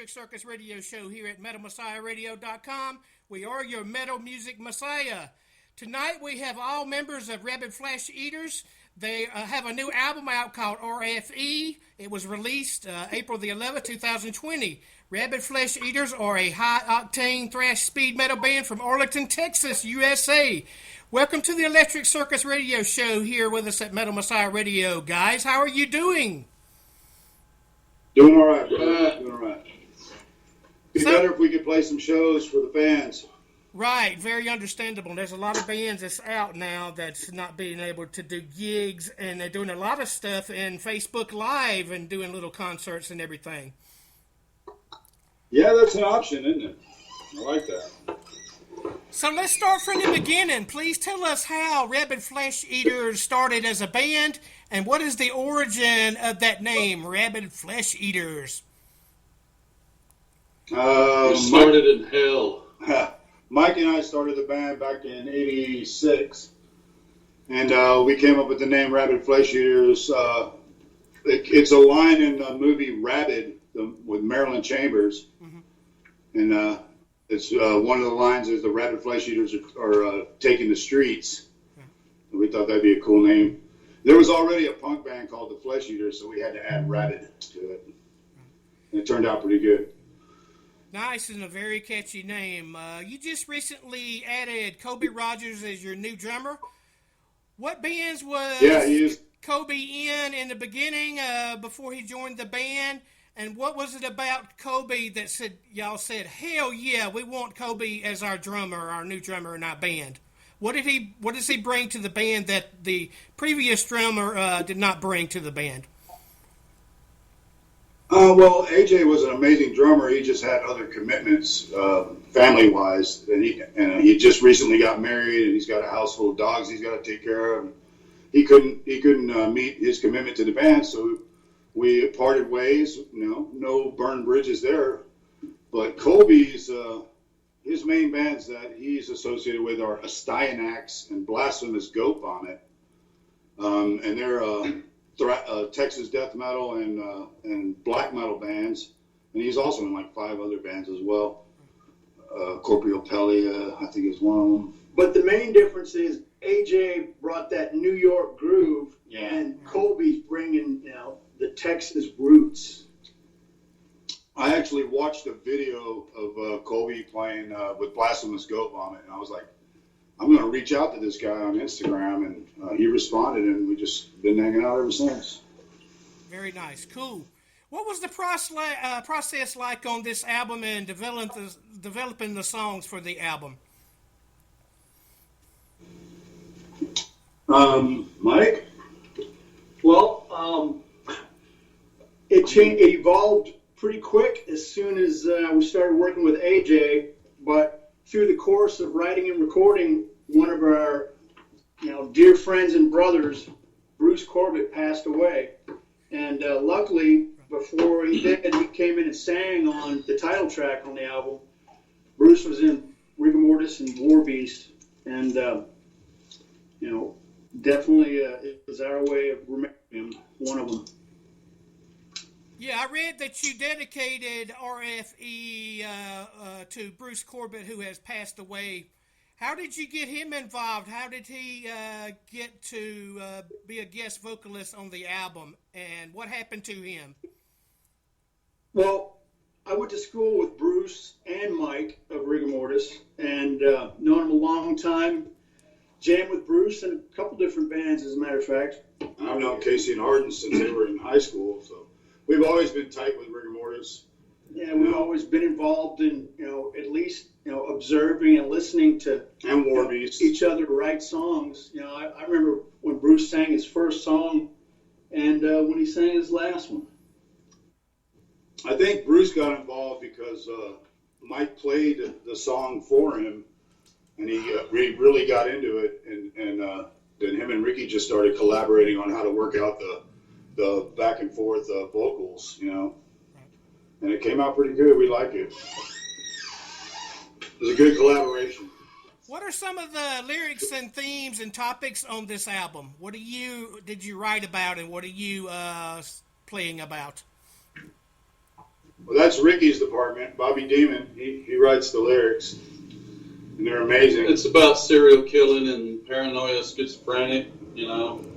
Electric Circus radio show here at MetalMessiahRadio.com. We are your metal music messiah. Tonight we have all members of Rabid Flesh Eaters. They have a new album out called RFE. It was released April the 11th, 2020. Rabid Flesh Eaters are a high-octane thrash speed metal band from Arlington, Texas, USA. Welcome to the Electric Circus radio show here with us at Metal Messiah Radio. Guys, how are you doing? Doing all right, brother. Doing all right. Be better if we could play some shows for the fans. Right, very understandable. There's a lot of bands that's out now that's not being able to do gigs, and they're doing a lot of stuff in Facebook Live and doing little concerts and everything. Yeah, that's an option, isn't it? I like that. So let's start from the beginning. Please tell us how Rabid Flesh Eaters started as a band, and what is the origin of that name, Rabid Flesh Eaters? You started in hell. Mike and I started the band back in '86, and we came up with the name Rabid Flesh Eaters. It's a line in the movie Rabid with Marilyn Chambers, and it's one of the lines is the Rabid Flesh Eaters are taking the streets. And we thought that'd be a cool name. There was already a punk band called the Flesh Eaters, so we had to add Rabid to it. And it turned out pretty good. Nice and a very catchy name. You just recently added Kobe Rogers as your new drummer. What bands was Kobe in the beginning before he joined the band? And what was it about Kobe that y'all said, hell yeah, we want Kobe as our drummer, our new drummer in our band? What does he bring to the band that the previous drummer did not bring to the band? Well, AJ was an amazing drummer. He just had other commitments, family-wise, and he just recently got married, and he's got a house full of dogs he's got to take care of. He couldn't meet his commitment to the band, so we parted ways. No burned bridges there. But Kobe's his main bands that he's associated with are Astyanax and Blasphemous Goat Vomit, and they're Texas death metal and black metal bands, and he's also in like 5 other bands as well. Corporeal Pellia, I think, is one of them. But the main difference is AJ brought that New York groove, and Colby's bringing the Texas roots. I actually watched a video of Colby playing with Blasphemous Goat Vomit, and I was like, I'm going to reach out to this guy on Instagram, and he responded, and we just been hanging out ever since. Very nice. Cool. What was the process like on this album and developing the songs for the album? Mike? Well, it evolved pretty quick as soon as we started working with AJ, but through the course of writing and recording, one of our dear friends and brothers, Bruce Corbitt, passed away. And luckily, before he did, he came in and sang on the title track on the album. Bruce was in Rigor Mortis and Warbeast, and definitely it was our way of remembering him, one of them. Yeah, I read that you dedicated RFE to Bruce Corbitt, who has passed away. How did you get him involved? How did he get to be a guest vocalist on the album? And what happened to him? Well, I went to school with Bruce and Mike of Rigor Mortis, and known him a long time. Jammed with Bruce in a couple different bands, as a matter of fact. I've known Casey and Arden since they were in high school, so we've always been tight with Rigor Mortis. Yeah, we've always been involved in, at least, observing and listening to and Warbeast. Each other write songs. I remember when Bruce sang his first song and when he sang his last one. I think Bruce got involved because Mike played the song for him, and he really got into it, and then him and Ricky just started collaborating on how to work out the back and forth vocals, and it came out pretty good. We like it. It was a good collaboration. What are some of the lyrics and themes and topics on this album? What did you write about, and what are you playing about? Well, that's Ricky's department. Bobby Demon, he writes the lyrics, and they're amazing. It's about serial killing and paranoia, schizophrenic,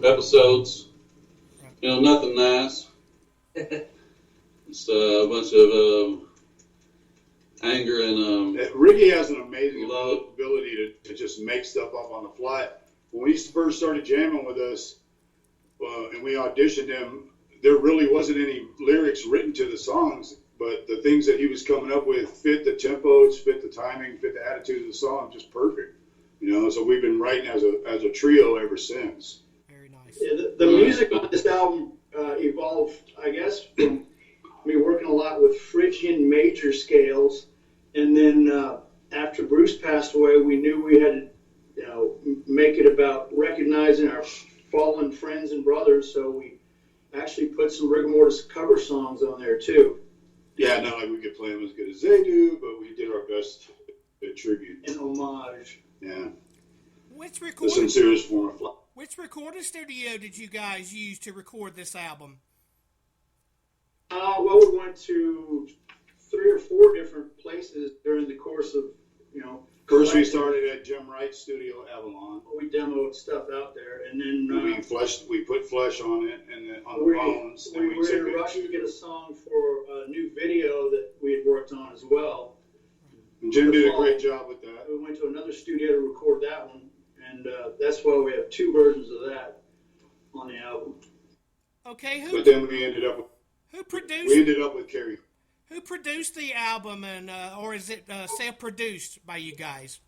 episodes. Nothing nice. It's a bunch of anger and Ricky has an amazing ability to just make stuff up on the fly. When we first started jamming with us, and we auditioned him, there really wasn't any lyrics written to the songs, but the things that he was coming up with fit the tempos, fit the timing, fit the attitude of the song, just perfect. So we've been writing as a trio ever since. Very nice. Yeah, the music on this album evolved, I guess, from me working a lot with Phrygian major scales, and then after Bruce passed away, we knew we had to, make it about recognizing our fallen friends and brothers. So we actually put some Rigor Mortis cover songs on there too. Yeah, not like we could play them as good as they do, but we did our best at tribute. An homage. Yeah. Which The sincerest form of fly. Which recording studio did you guys use to record this album? Well, we went to 3 or 4 different places during the course of, First, we started at Jim Wright's studio, Avalon. We demoed stuff out there, and then we put flesh on it, and then on the bones. We were in a rush to get a song for a new video that we had worked on as well. And Jim did a great job with that. We went to another studio to record that one, and that's why we have 2 versions of that on the album. Okay, but then we ended up with Kerry. Who produced the album, and or is it self-produced by you guys?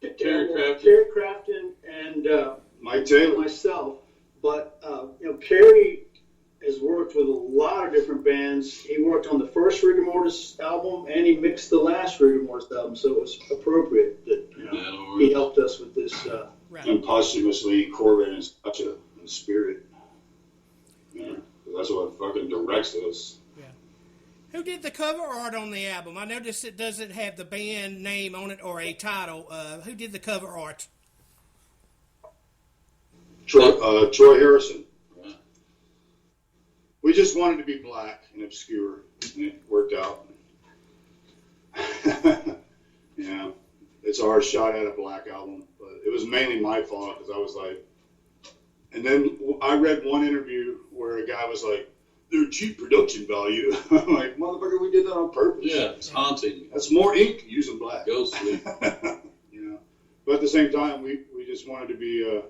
Kerry Crafton. Kerry Crafton and Mike Taylor. Myself. But Kerry has worked with a lot of different bands. He worked on the first Rigor Mortis album, and he mixed the last Rigor Mortis album, so it was appropriate that he helped us with this. And posthumously, Corbitt is such a spirit. That's what fucking directs us. Who did the cover art on the album? I noticed it doesn't have the band name on it or a title. Who did the cover art? Troy Harrison. We just wanted to be black and obscure, and it worked out. Yeah, it's our shot at a black album, but it was mainly my fault because I was like, and then I read one interview where a guy was like, they're cheap production value. I'm like, motherfucker, we did that on purpose. Yeah, it's haunting. That's more ink using black. Ghostly. But at the same time, we just wanted to be,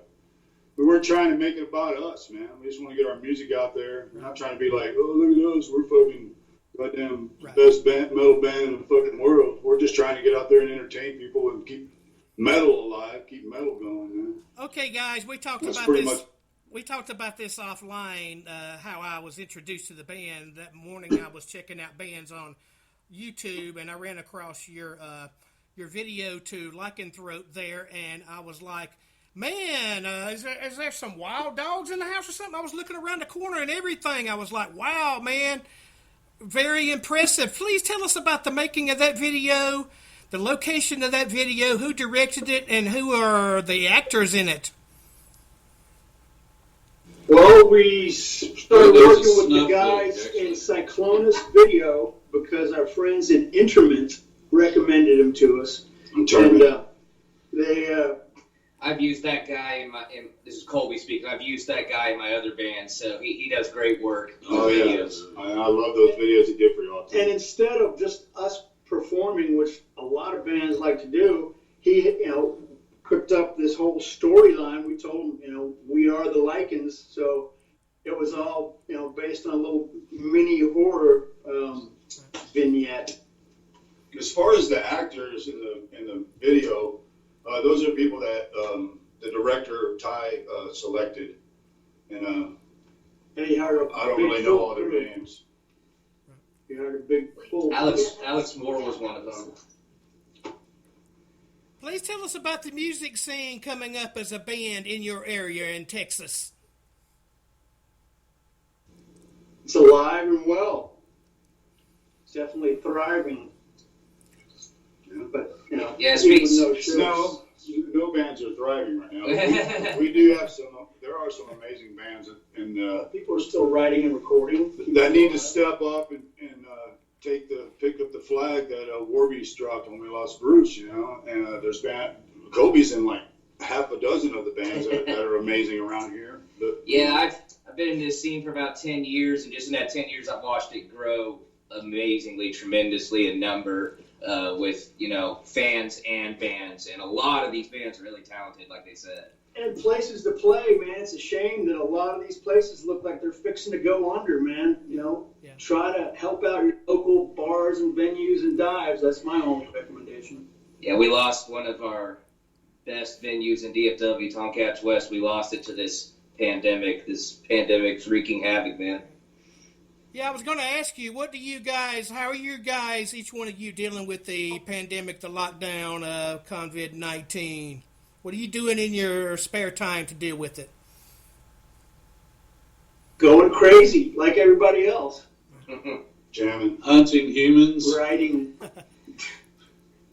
we weren't trying to make it about us, man. We just want to get our music out there. We're not trying to be like, oh, look at us, we're fucking goddamn best metal band in the fucking world. We're just trying to get out there and entertain people and keep metal alive, keep metal going, man. Okay, guys, we talked That's about pretty this. much. We talked about this offline, how I was introduced to the band. That morning I was checking out bands on YouTube, and I ran across your video to Lycanthrope there, and I was like, man, is there some wild dogs in the house or something? I was looking around the corner and everything. I was like, wow, man, very impressive. Please tell us about the making of that video, the location of that video, who directed it, and who are the actors in it. Well, we started working with the guys in Cyclonus Video because our friends in Interment recommended him to us. And I've used that guy this is Colby speaking. I've used that guy in my other band, so he does great work. Oh, videos. Yeah. I love those videos he did for y'all. And instead of just us performing, which a lot of bands like to do, he, cooked up this whole storyline. We told him, we are the Lycans, so it was all, based on a little mini horror vignette. As far as the actors in the video, those are people that the director Ty selected, and he hired I don't really know all their names. He hired a big full. Alex Moore was one of them. Please tell us about the music scene coming up as a band in your area in Texas. It's alive and well. It's definitely thriving. But, yeah, No bands are thriving right now. We do have there are some amazing bands, and People are still writing and recording. that need to step up and pick up the flag that Warbeast dropped when we lost Bruce, and there's Kobe's in like half a dozen of the bands that are amazing around here. Yeah, I've been in this scene for about 10 years, and just in that 10 years, I've watched it grow amazingly, tremendously in number, with, fans and bands. And a lot of these bands are really talented, like they said. And places to play, man. It's a shame that a lot of these places look like they're fixing to go under, man. Yeah. Try to help out your local bars and venues and dives. That's my only recommendation. Yeah, we lost one of our best venues in DFW, Tomcats West. We lost it to this pandemic. This pandemic's wreaking havoc, man. Yeah, I was going to ask you, how are you guys, each one of you, dealing with the pandemic, the lockdown of COVID-19? What are you doing in your spare time to deal with it? Going crazy, like everybody else. Jamming. Hunting humans. Writing.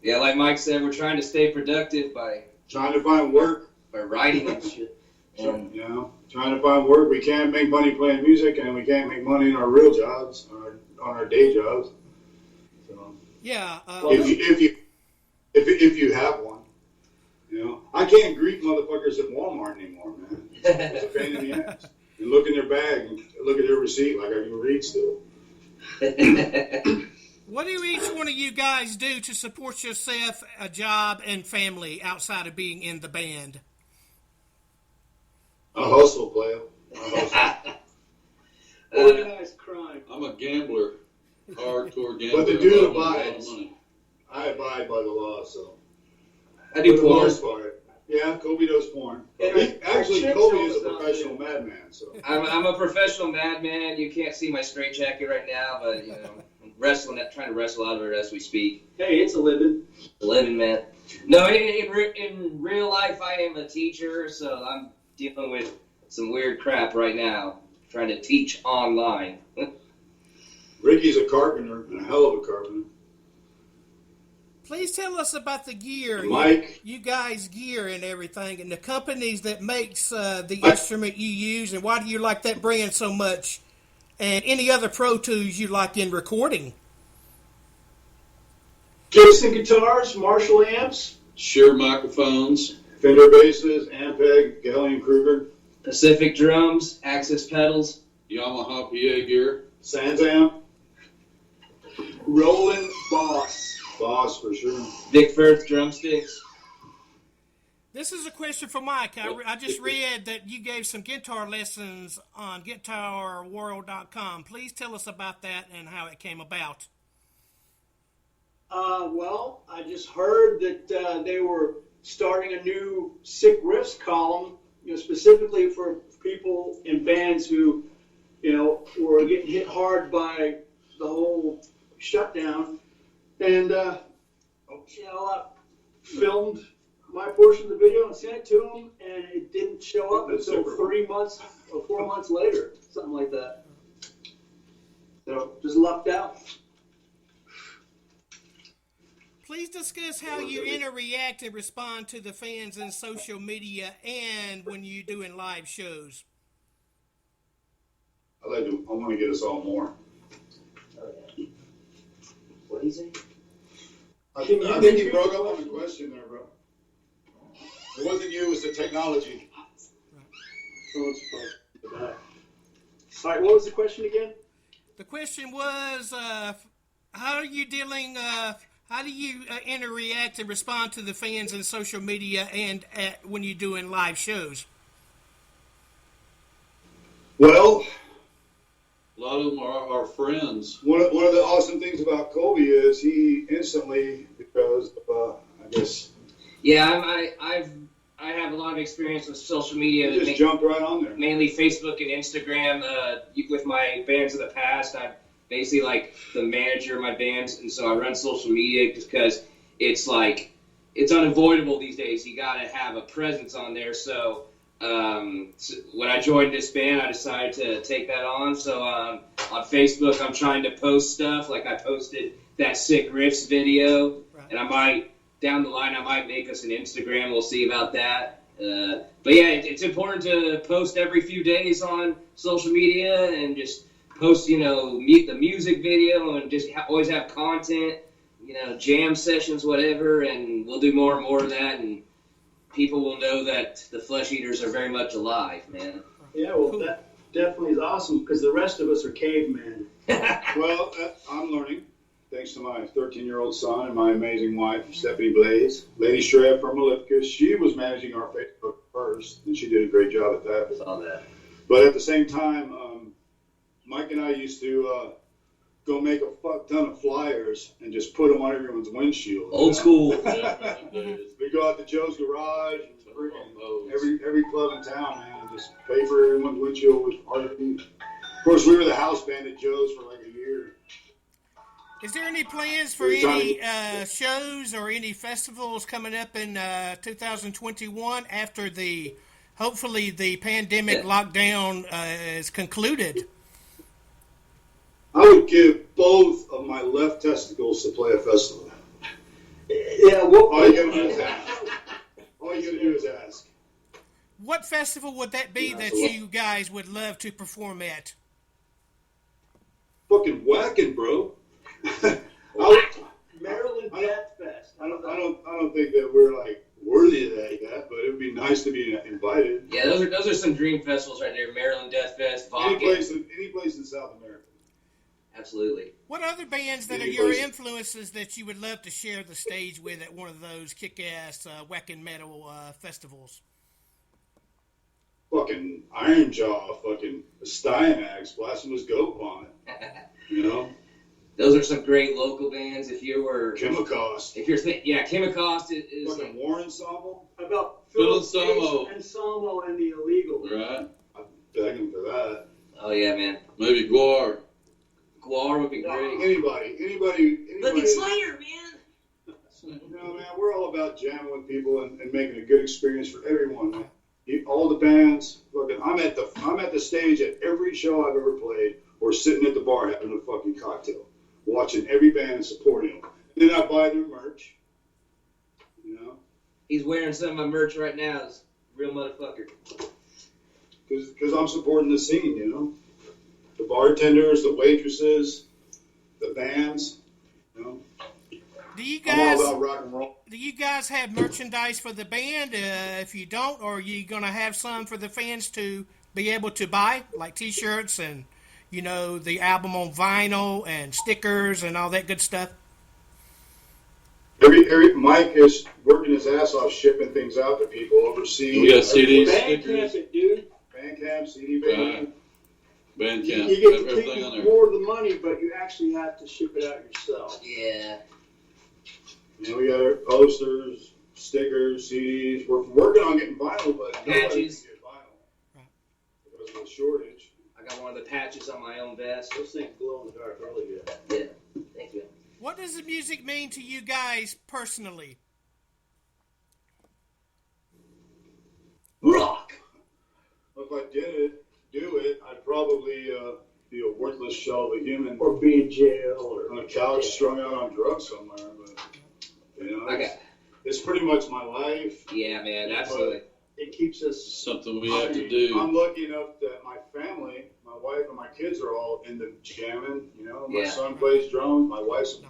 Yeah, like Mike said, we're trying to stay productive by Trying to find work. writing and shit. Trying to find work. We can't make money playing music, and we can't make money in our real jobs, on our day jobs. So, Yeah. if you have one, I can't greet motherfuckers at Walmart anymore, man. It's a pain in the ass. And look in their bag and look at their receipt like I can read still. What do each one of you guys do to support yourself, a job, and family outside of being in the band? I hustle, player. I hustle. Organized crime. I'm a gambler, hardcore gambler. But the dude I love a lot of abides. money. I abide by the law, so. I do For the porn. most part. Yeah, Kobe does porn. And Actually, our Kobe chicks is a also professional do. madman, so. I'm a professional madman. You can't see my straitjacket right now, but I'm trying to wrestle out of it as we speak. Hey, it's a living. Living, man. No, in real life, I am a teacher, so I'm dealing with some weird crap right now, trying to teach online. Ricky's a carpenter, and a hell of a carpenter. Please tell us about the gear. Mike. You guys' gear and everything, and the companies that makes the instrument you use, and why do you like that brand so much? And any other Pro Tools you like in recording? Gibson guitars, Marshall amps. Shure microphones. Fender basses, Ampeg, Gallien Kruger, Pacific drums, Axis pedals. Yamaha PA gear. Sans Amp, Roland Boss. Boss for sure. Vic Firth drumsticks. This is a question for Mike. I just read that you gave some guitar lessons on GuitarWorld.com. Please tell us about that and how it came about. Well, I just heard that they were starting a new Sick Riffs column, specifically for people in bands who, were getting hit hard by the whole shutdown. And, I filmed my portion of the video and sent it to them, and it didn't show up until 3 months or 4 months later, something like that. So, just lucked out. Please discuss how you interact and respond to the fans in social media and when you're doing live shows. I want to get us all more. What do you say? I think you broke up on the question there, bro. It wasn't you, it was the technology. All right, what was the question again? The question was, how do you interact and respond to the fans in social media and when you're doing live shows? Well, A lot of them are our friends. one of the awesome things about Kobe is he instantly, because of, I guess, Yeah, I have a lot of experience with social media. he just jumped right on there. Mainly Facebook and Instagram. With my bands of the past, I'm basically like the manager of my bands, and so I run social media just because it's unavoidable these days. You got to have a presence on there. So when I joined this band, I decided to take that on. So on Facebook, I'm trying to post stuff. Like I posted that Sick Riffs video, Right. and I might down the line, I might make us an Instagram. We'll see about that. But yeah, it's important to post every few days on social media and just post, the music video and just always have content, jam sessions, whatever, and we'll do more and more of that, and people will know that the Flesh Eaters are very much alive, man. Yeah, well, that definitely is awesome because the rest of us are cavemen. Well, I'm learning, thanks to my 13-year-old son and my amazing wife, Stephanie Blaze. Lady Shred from Maleficus, she was managing our Facebook first, and she did a great job at that. I saw that. But at the same time, Mike and I used to go make a fuck ton of flyers and just put them on everyone's windshield. Old school. We go out to Joe's garage and every club in town, man, and just pay for everyone's windshield with RFE. Of course, we were the house band at Joe's for like a year. Is there any plans for any shows or any festivals coming up in 2021 after hopefully the pandemic lockdown is concluded? I would give both of my left testicles to play a festival. Yeah, all you gotta do is ask. All you gotta do is ask. What festival would that be that you guys would love to perform at? Fucking whacking, bro. Maryland Death Fest. I don't think that we're like worthy of that yet, but it would be nice to be invited. Yeah, those are some dream festivals right there. Maryland Death Fest, Any place in South America. Absolutely. What other bands that are your influences that you would love to share the stage with at one of those kick-ass whacking metal festivals? Fucking Iron Jaw, fucking Styanax, Blasphemous Goat Vomit. Those are some great local bands. If you were Chemicost. Chemicost is fucking War Ensemble. How about Phil Samo and the Illegals? Right. I'm begging for that. Oh yeah, man. Maybe Guar. Guar would be great. Anybody. Fucking Slayer, man. Man, we're all about jamming with people and making a good experience for everyone, man. All the bands, fucking. I'm at the stage at every show I've ever played, or sitting at the bar having a fucking cocktail, watching every band and supporting them. And then I buy their merch. He's wearing some of my merch right now. It's real motherfucker. Because I'm supporting the scene, The bartenders, the waitresses, the bands, Do you I'm guys all about rock and roll. Do you guys have merchandise for the band? If you don't, or are you gonna have some for the fans to be able to buy, like T-shirts and the album on vinyl and stickers and all that good stuff? Every Mike is working his ass off shipping things out to people overseas. We got CDs, Bandcamp it, dude. Bandcamp, CD Bandcamp. Bandcamp. You get to Everything on keep there. more of the money, but you actually have to ship it out yourself. Yeah. We got our posters, stickers, CDs. We're working on getting vinyl, but nobody can Patches. get vinyl because of the shortage. I got one of the patches on my own vest. Those things glow in the dark really good. Yeah. Thank you. What does the music mean to you guys personally? Rock. If I do it, I'd probably be a worthless shell of a human Or be in jail, or on a couch strung out on drugs somewhere. But it's pretty much my life. Yeah, man. Absolutely. it keeps us. Something we have to do. I'm lucky enough that my family, my wife and my kids are all into jamming. My Yeah. son plays drums. My wife's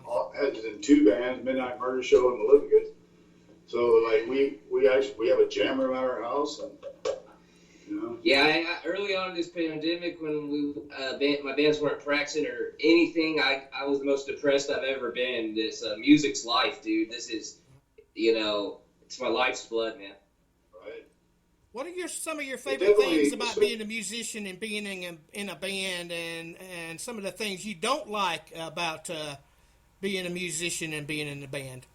in 2 bands, Midnight Murder Show and Maleficus. So we have a jam room at our house, and Yeah, I early on in this pandemic, when my bands weren't practicing or anything, I was the most depressed I've ever been. This music's life, dude. This is, it's my life's blood, man. right. What are some of your favorite things about being a musician and being in a band, and some of the things you don't like about being a musician and being in a band?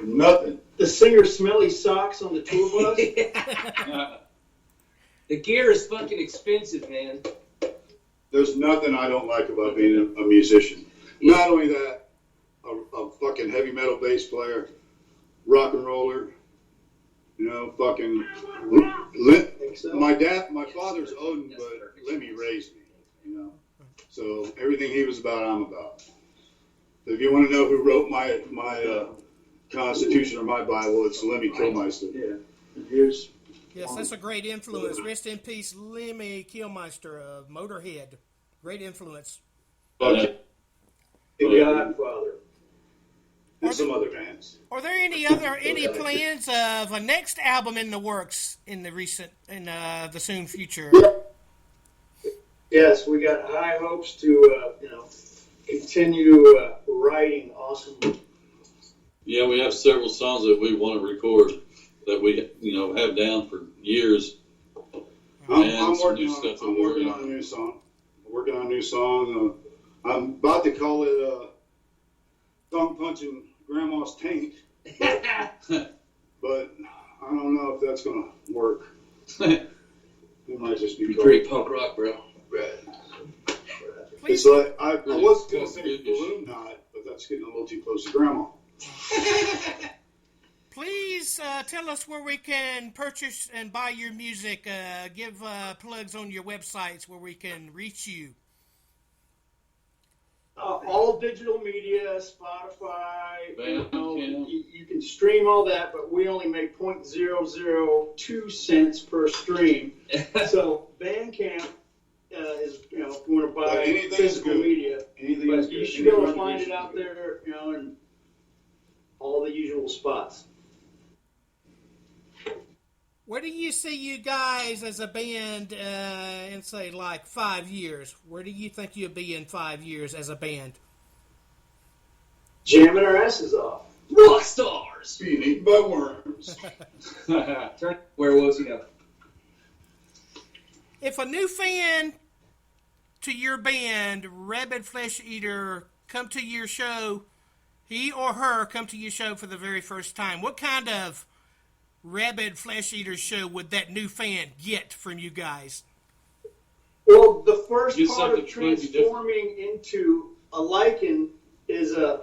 Nothing. The singer's smelly socks on the tour bus. The gear is fucking expensive, man. There's nothing I don't like about being a musician. Yeah. Not only that, a fucking heavy metal bass player, rock and roller, fucking. My father's Odin, but Lemmy raised me, So everything he was about, I'm about. If you want to know who wrote my Constitution or my Bible, it's Lemmy Kilmister. Yeah. And here's. Yes, that's a great influence. Rest in peace, Lemmy Kilmister of Motorhead. Great influence. The Godfather. And some other bands. Are there any plans of a next album in the works in the soon future? Yes, we got high hopes to continue writing awesome. Yeah, we have several songs that we want to record that we have down for years. I'm working on a new song. I'm about to call it Thumb Punching Grandma's Taint. But I don't know if that's going to work. It might just be pretty punk rock, bro. It's like, I was going to say Balloon Knot, but that's getting a little too close to Grandma. Please tell us where we can purchase and buy your music. Give plugs on your websites where we can reach you. All digital media, Spotify, Bandcamp. you can stream all that, but we only make 0.002 cents per stream. So Bandcamp is, if you want to buy physical media, but you should be able to find it out there, in all the usual spots. Where do you see you guys as a band in, say, like 5 years? Where do you think you'll be in 5 years as a band? Jamming our asses off. Rock stars! Being eaten by worms. Turn werewolves, If a new fan to your band, Rabid Flesh Eater, come to your show, he or her come to your show for the very first time, what kind of Rabid Flesh Eater show would that new fan get from you guys? Well, the first Get part of something completely transforming into a Lycan is a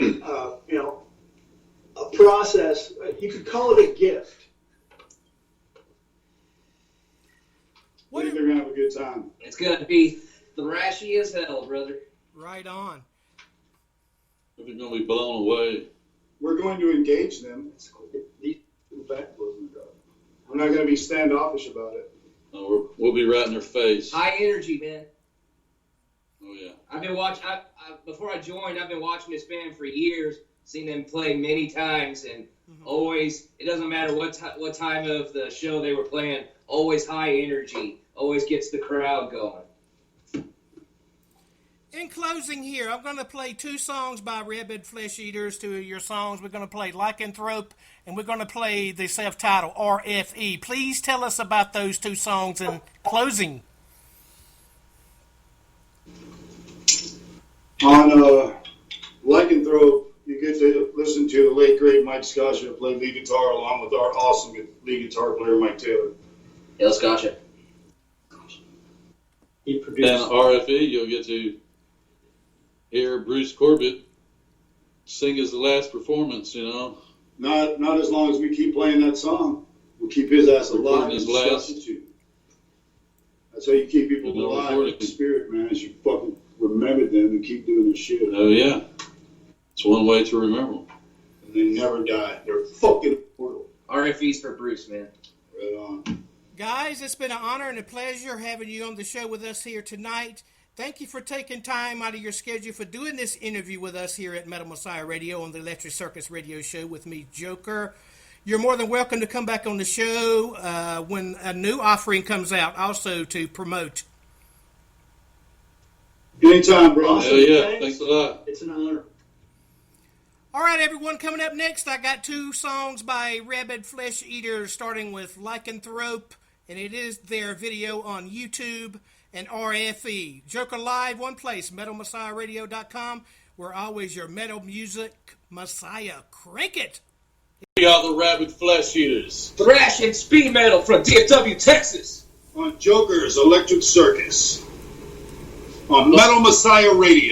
process. You could call it a gift. I think they're going to have a good time. It's going to be thrashy as hell, brother. Right on. They're going to be blown away. We're going to engage them. I'm not going to be standoffish about it. We'll be right in their face. High energy, man. Oh, yeah. I've been watching. Before I joined, I've been watching this band for years. Seen them play many times, and always. It doesn't matter what time of the show they were playing. Always high energy. Always gets the crowd going. In closing here, I'm going to play 2 songs by Rabid Flesh Eaters, 2 of your songs. We're going to play Lycanthrope, and we're going to play the self-titled RFE. Please tell us about those 2 songs in closing. On Lycanthrope, you get to listen to the late great Mike Scotcha play lead guitar along with our awesome lead guitar player Mike Taylor. Yeah, Scotcha. He produced. And RFE, you'll get to hear Bruce Corbitt sing his last performance, Not as long as we keep playing that song. We'll keep his ass alive. Recording his last. That's how you keep people alive in the spirit, man, is you fucking remember them and keep doing their shit. Oh, yeah. It's one way to remember them. And they never die. They're fucking immortal. RFE's for Bruce, man. Right on. Guys, it's been an honor and a pleasure having you on the show with us here tonight. Thank you for taking time out of your schedule for doing this interview with us here at Metal Messiah Radio on the Electric Circus Radio Show with me, Joker. You're more than welcome to come back on the show when a new offering comes out also to promote. Anytime, bro. Awesome. Hell yeah. Thanks a lot. It's an honor. All right, everyone, coming up next, I got 2 songs by Rabid Flesh Eaters, starting with Lycanthrope, and it is their video on YouTube, and RFE. Joker Live, one place, MetalMessiahRadio.com. We're always your metal music messiah. Crank it! We are the Rabid Flesh Eaters. Thrash and speed metal from DFW, Texas. On J0KeR's Electric Circus. On Metal Messiah Radio.